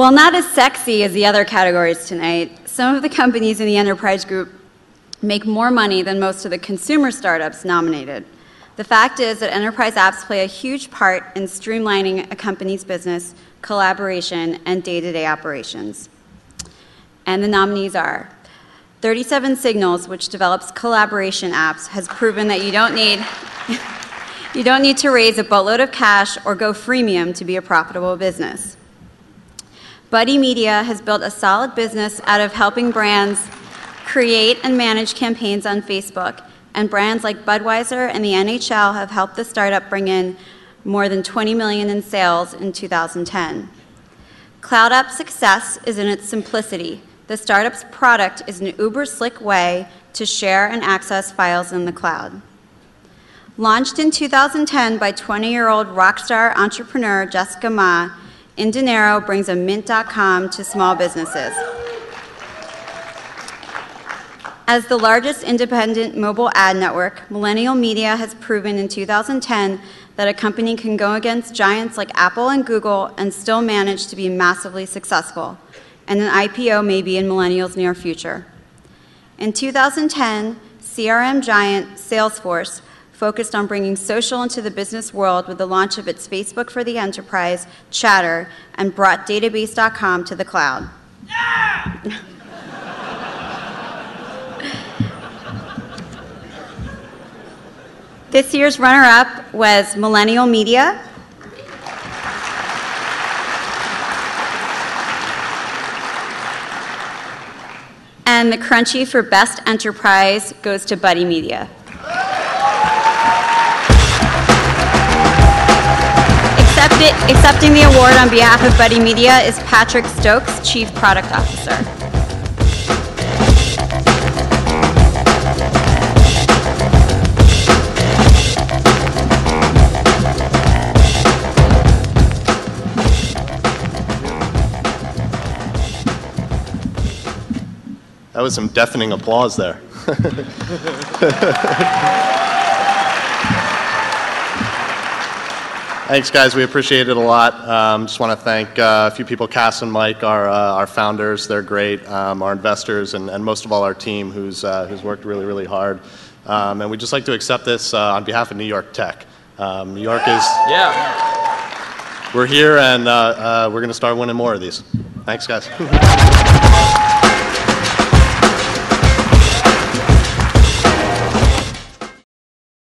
While not as sexy as the other categories tonight, some of the companies in the enterprise group make more money than most of the consumer startups nominated. The fact is that enterprise apps play a huge part in streamlining a company's business, collaboration, and day-to-day operations. And the nominees are 37 Signals, which develops collaboration apps, has proven that you don't need to raise a boatload of cash or go freemium to be a profitable business. Buddy Media has built a solid business out of helping brands create and manage campaigns on Facebook, and brands like Budweiser and the NHL have helped the startup bring in more than $20 million in sales in 2010. Cloud App's success is in its simplicity. The startup's product is an uber-slick way to share and access files in the cloud. Launched in 2010 by 20-year-old rockstar entrepreneur Jessica Ma, Indinero brings a Mint.com to small businesses. As the largest independent mobile ad network, Millennial Media has proven in 2010 that a company can go against giants like Apple and Google and still manage to be massively successful, and an IPO may be in Millennial's near future. In 2010, CRM giant Salesforce focused on bringing social into the business world with the launch of its Facebook for the Enterprise, Chatter, and brought Database.com to the cloud. Yeah! This year's runner-up was Millennial Media. And the Crunchie for Best Enterprise goes to Buddy Media. Accepting the award on behalf of Buddy Media is Patrick Stokes, Chief Product Officer. That was some deafening applause there. Thanks, guys. We appreciate it a lot. Just want to thank a few people, Cass and Mike, our founders. They're great. Our investors, and most of all our team, who's worked really, really hard. And we'd just like to accept this on behalf of New York Tech. New York is... Yeah. We're here, and we're going to start winning more of these. Thanks, guys.